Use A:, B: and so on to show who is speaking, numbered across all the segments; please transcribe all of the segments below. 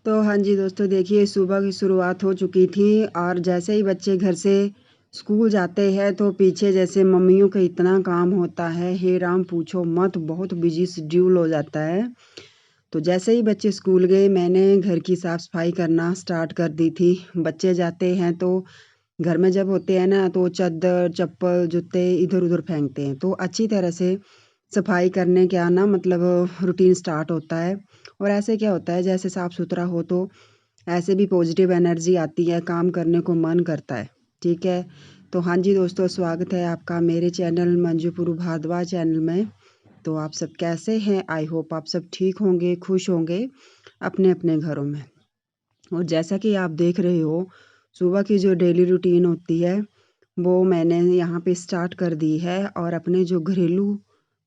A: तो हाँ जी दोस्तों, देखिए सुबह की शुरुआत हो चुकी थी और जैसे ही बच्चे घर से स्कूल जाते हैं तो पीछे जैसे मम्मियों का इतना काम होता है, हे राम पूछो मत, बहुत बिजी शेड्यूल हो जाता है। तो जैसे ही बच्चे स्कूल गए मैंने घर की साफ़ सफाई करना स्टार्ट कर दी थी। बच्चे जाते हैं तो घर में जब होते हैं ना तो चद्दर, चप्पल, जूते इधर-उधर फेंकते हैं। तो अच्छी तरह से सफाई करने का ना मतलब रूटीन स्टार्ट होता है। और ऐसे क्या होता है, जैसे साफ़-सुथरा हो तो ऐसे भी पॉजिटिव एनर्जी आती है, काम करने को मन करता है। ठीक है? तो हाँ जी दोस्तों, स्वागत है आपका मेरे चैनल मंजूपुरु भारद्वाज चैनल में। तो आप सब कैसे हैं? आई होप आप सब ठीक होंगे, खुश होंगे अपने-अपने घरों में। और जैसा कि आप देख रहे हो, सुबह की जो डेली रूटीन होती है, वो मैंने यहाँ पे स्टार्ट कर दी है और अपने जो घरेलू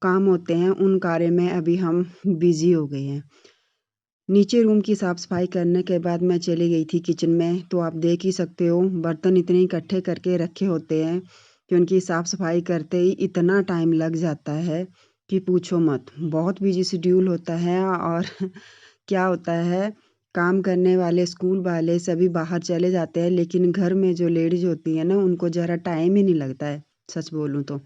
A: काम होते हैं, उन कार्य में अभी हम बिज़ी हो गए हैं। नीचे रूम की साफ़-सफ़ाई करने के बाद मैं चली गई थी किचन में, तो आप देख ही सकते हो बर्तन इतने इकट्ठे करके रखे होते हैं कि उनकी साफ़-सफ़ाई करते ही इतना टाइम लग जाता है कि पूछो मत। बहुत बिज़ी शेड्यूल होता है और क्या होता है, काम करने वाले, स्कूल वाले सभी बाहर चले जाते हैं, लेकिन घर में जो लेडीज़ होती हैं ना, उनको ज़रा टाइम ही नहीं लगता है, सच बोलूँ तो।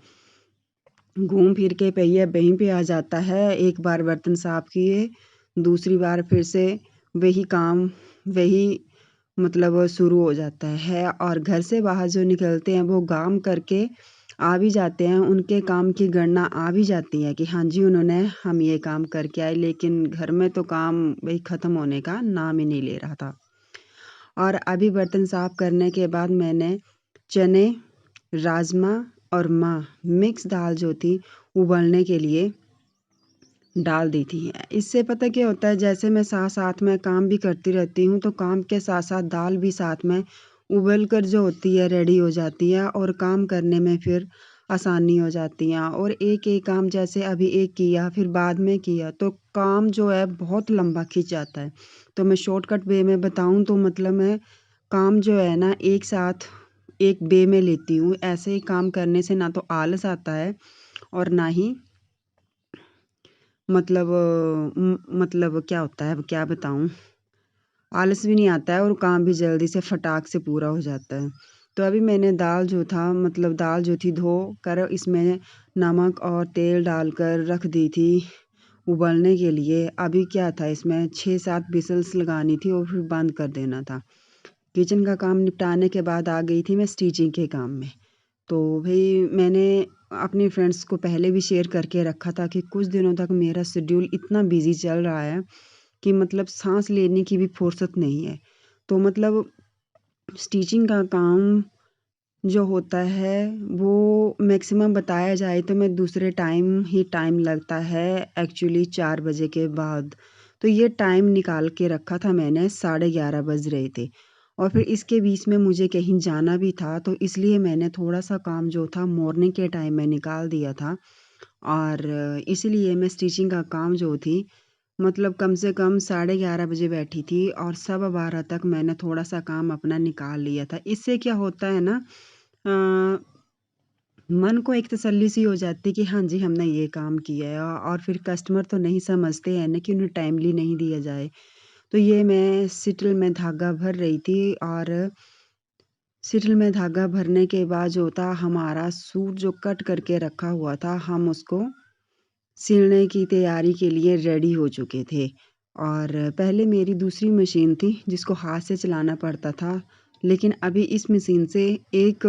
A: घूम फिर के पहिया वहीं पे आ जाता है, एक बार बर्तन साफ़ किए, दूसरी बार फिर से वही काम, वही मतलब शुरू हो जाता है और घर से बाहर जो निकलते हैं वो काम करके आ भी जाते हैं, उनके काम की गणना आ भी जाती है कि हाँ जी, उन्होंने हम ये काम करके आए, लेकिन घर में तो काम वही ख़त्म होने का नाम ही नहीं ले रहा था। और अभी बर्तन साफ़ करने के बाद मैंने चने, राजमा और मिक्स दाल जो थी उबलने के लिए डाल दी थी। इससे पता क्या होता है, जैसे मैं साथ-साथ में काम भी करती रहती हूँ, तो काम के साथ-साथ दाल भी साथ में उबल कर जो होती है रेडी हो जाती है और काम करने में फिर आसानी हो जाती है। और एक-एक काम जैसे अभी एक किया, फिर बाद में किया, तो काम जो है बहुत लंबा खिंच जाता है। तो मैं शॉर्टकट वे में बताऊँ तो मतलब मैं काम जो है ना एक साथ एक वे में लेती हूँ। ऐसे ही काम करने से ना तो आलस आता है और ना ही मतलब मतलब क्या होता है, अब क्या बताऊँ? आलस भी नहीं आता है और काम भी जल्दी से फटाक से पूरा हो जाता है। तो अभी मैंने दाल जो था मतलब दाल जो थी धो कर इसमें नमक और तेल डालकर रख दी थी उबलने के लिए। अभी क्या था, इसमें 6-7 व्हिसल्स लगानी थी और फिर बंद कर देना था। किचन का काम निपटाने के बाद आ गई थी मैं स्टिचिंग के काम में। तो भई मैंने अपनी फ्रेंड्स को पहले भी शेयर करके रखा था कि कुछ दिनों तक मेरा शेड्यूल इतना बिज़ी चल रहा है कि मतलब साँस लेने की भी फुर्सत नहीं है। तो मतलब स्टिचिंग का काम जो होता है वो मैक्सिमम बताया जाए तो मैं दूसरे टाइम लगता है एक्चुअली 4 बजे के बाद। तो ये टाइम निकाल के रखा था मैंने, साढ़े 11 बज रहे थे और फिर इसके बीच में मुझे कहीं जाना भी था, तो इसलिए मैंने थोड़ा-सा काम जो था मॉर्निंग के टाइम में निकाल दिया था और इसलिए मैं स्टिचिंग का काम जो थी मतलब कम से कम साढ़े 11 बजे बैठी थी और सवा 12 तक मैंने थोड़ा-सा काम अपना निकाल लिया था। इससे क्या होता है ना, अ, मन को एक तसल्ली सी हो जाती है कि हाँ जी, हमने ये काम किया है और फिर कस्टमर तो नहीं समझते हैं ना कि उन्हें टाइमली नहीं दिया जाए। तो ये मैं सिटल में धागा भर रही थी और सिटल में धागा भरने के बाद जो था हमारा सूट जो कट करके रखा हुआ था, हम उसको सिलने की तैयारी के लिए रेडी हो चुके थे। और पहले मेरी दूसरी मशीन थी जिसको हाथ से चलाना पड़ता था, लेकिन अभी इस मशीन से एक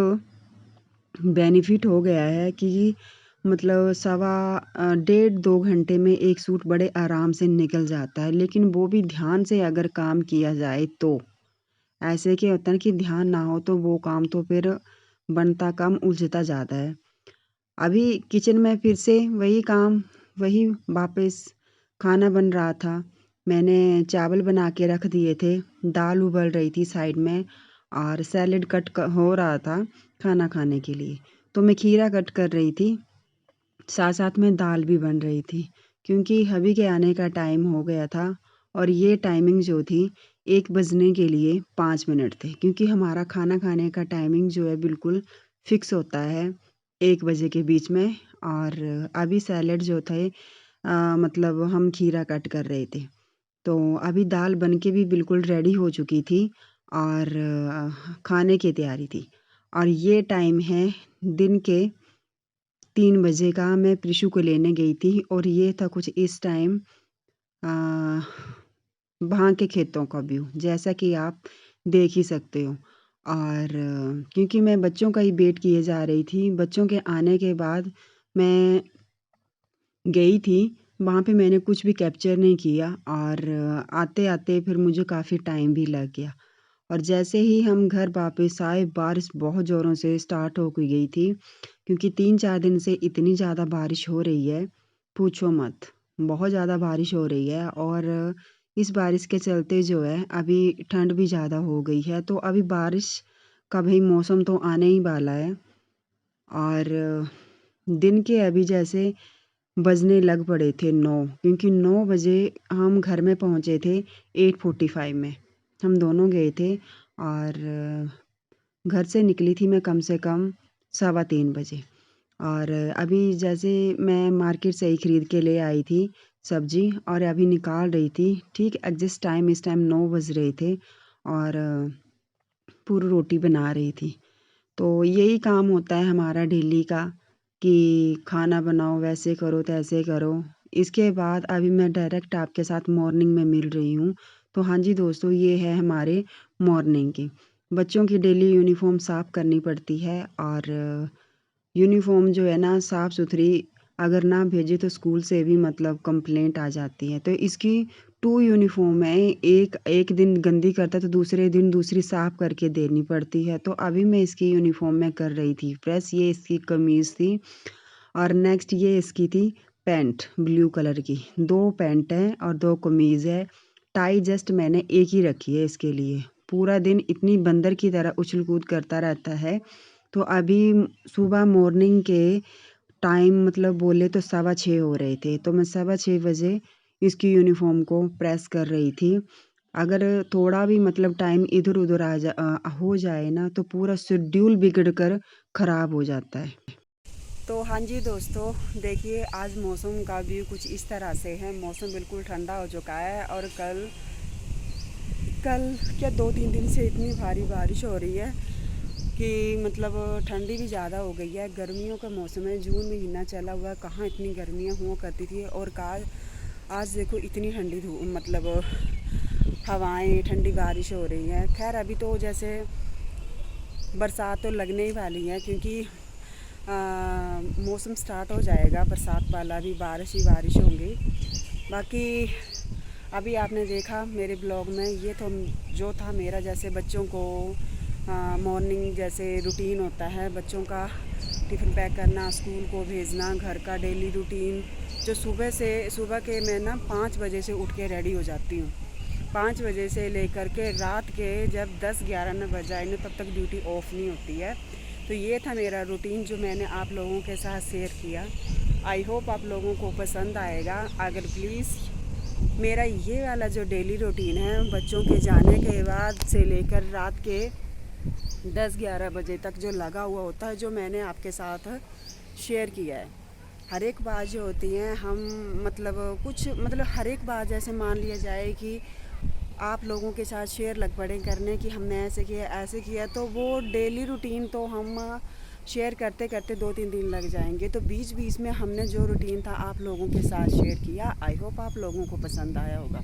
A: बेनिफिट हो गया है कि मतलब डेढ़ 2 घंटे में एक सूट बड़े आराम से निकल जाता है, लेकिन वो भी ध्यान से अगर काम किया जाए तो। ऐसे क्या होता है कि ध्यान ना हो तो वो काम तो फिर बनता कम उलझता ज़्यादा है। अभी किचन में फिर से वही काम, वही वापस खाना बन रहा था। मैंने चावल बना के रख दिए थे, दाल उबल रही थी साइड में और सैलेड हो रहा था खाना खाने के लिए। तो मैं खीरा कट कर रही थी, साथ-साथ में दाल भी बन रही थी क्योंकि हबी के आने का टाइम हो गया था और ये टाइमिंग जो थी 1 बजने के लिए 5 मिनट थे क्योंकि हमारा खाना खाने का टाइमिंग जो है बिल्कुल फ़िक्स होता है 1 बजे के बीच में। और अभी सैलेड जो थे मतलब हम खीरा कट कर रहे थे। तो अभी दाल बन के भी बिल्कुल रेडी हो चुकी थी और खाने की तैयारी थी। और ये टाइम है दिन के 3 बजे का। मैं प्रिशु को लेने गई थी और ये था कुछ इस टाइम वहाँ के खेतों का व्यू, जैसा कि आप देख ही सकते हो। और क्योंकि मैं बच्चों का ही वेट किए जा रही थी, बच्चों के आने के बाद मैं गई थी, वहाँ पे मैंने कुछ भी कैप्चर नहीं किया और आते-आते फिर मुझे काफ़ी टाइम भी लग गया। और जैसे ही हम घर वापस आए, बारिश बहुत ज़ोरों से स्टार्ट हो गई थी, क्योंकि 3-4 दिन से इतनी ज़्यादा बारिश हो रही है, पूछो मत। बहुत ज़्यादा बारिश हो रही है और इस बारिश के चलते जो है अभी ठंड भी ज़्यादा हो गई है, तो अभी बारिश का भई मौसम तो आने ही वाला है। और दिन के अभी जैसे बजने लग पड़े थे 9, क्योंकि 9 बजे हम घर में पहुँचे थे 8:45 में। हम दोनों गए थे और घर से निकली थी मैं कम से कम 3:15 बजे। और अभी जैसे मैं मार्केट से ही खरीद के ले आई थी सब्ज़ी और अभी निकाल रही थी, ठीक एग्जैक्ट टाइम इस टाइम 9 बज रहे थे और पूरी रोटी बना रही थी। तो यही काम होता है हमारा डेली का कि खाना बनाओ, वैसे करो, तैसे करो। इसके बाद अभी मैं डायरेक्ट आपके साथ मॉर्निंग में मिल रही हूँ। तो हाँ जी दोस्तों, ये है हमारे मॉर्निंग की। बच्चों की डेली यूनिफ़ॉर्म साफ़ करनी पड़ती है और यूनिफ़ॉर्म जो है ना साफ़-सुथरी अगर ना भेजे तो स्कूल से भी मतलब कंप्लेंट आ जाती है। तो इसकी 2 यूनिफ़ॉर्म है, एक दिन गंदी करता है तो दूसरे दिन दूसरी साफ़ करके देनी पड़ती है। तो अभी मैं इसकी यूनिफ़ॉर्म मैं कर रही थी प्रेस। ये इसकी कमीज़ थी और नेक्स्ट ये इसकी थी पैंट ब्लू कलर की। 2 पैंट हैं और 2 कमीज़ है। टाई जस्ट मैंने एक ही रखी है इसके लिए। पूरा दिन इतनी बंदर की तरह उछल-कूद करता रहता है। तो अभी सुबह मॉर्निंग के टाइम मतलब बोले तो 6:15 हो रहे थे, तो मैं 6:15 बजे इसकी यूनिफ़ॉर्म को प्रेस कर रही थी। अगर थोड़ा भी मतलब टाइम इधर-उधर हो जाए ना तो पूरा शेड्यूल बिगड़ कर ख़राब हो जाता है। तो हाँ जी दोस्तों, देखिए आज मौसम का व्यू कुछ इस तरह से है। मौसम बिल्कुल ठंडा हो चुका है और कल क्या 2-3 दिन से इतनी भारी बारिश हो रही है कि मतलब ठंडी भी ज़्यादा हो गई है। गर्मियों का मौसम है, जून महीना चला हुआ है, कहाँ इतनी गर्मियाँ हुआ करती थी और आज देखो इतनी ठंडी मतलब हवाएं, ठंडी बारिश हो रही है। खैर अभी तो जैसे बरसात तो लगने ही वाली है, क्योंकि मौसम स्टार्ट हो जाएगा बरसात वाला, भी बारिश ही बारिश होंगी। बाकी अभी आपने देखा मेरे ब्लॉग में ये तो जो था मेरा जैसे बच्चों को मॉर्निंग जैसे रूटीन होता है, बच्चों का टिफ़िन पैक करना, स्कूल को भेजना, घर का डेली रूटीन जो सुबह के मैं ना 5 बजे से उठ के रेडी हो जाती हूँ। 5 बजे से लेकर के रात के जब 10-11 न बज जाए ना तब तक ड्यूटी ऑफ नहीं होती है। तो ये था मेरा रूटीन जो मैंने आप लोगों के साथ शेयर किया। आई होप आप लोगों को पसंद आएगा। अगर प्लीज़ मेरा ये वाला जो डेली रूटीन है बच्चों के जाने के बाद से लेकर रात के 10-11 बजे तक जो लगा हुआ होता है, जो मैंने आपके साथ शेयर किया है। हर एक बात जो होती है हम मतलब हर एक बात जैसे मान लिया जाए कि आप लोगों के साथ शेयर लग पड़े करने कि हमने ऐसे किया, तो वो डेली रूटीन तो हम शेयर करते करते 2-3 दिन लग जाएंगे। तो बीच बीच में हमने जो रूटीन था आप लोगों के साथ शेयर किया। आई होप आप लोगों को पसंद आया होगा।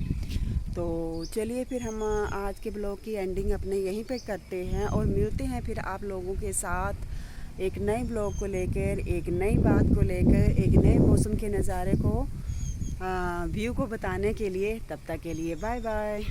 A: तो चलिए फिर हम आज के ब्लॉग की एंडिंग अपने यहीं पे करते हैं और मिलते हैं फिर आप लोगों के साथ एक नए ब्लॉग को लेकर, एक नई बात को लेकर, एक नए मौसम के नज़ारे को व्यू को बताने के लिए। तब तक के लिए बाय बाय।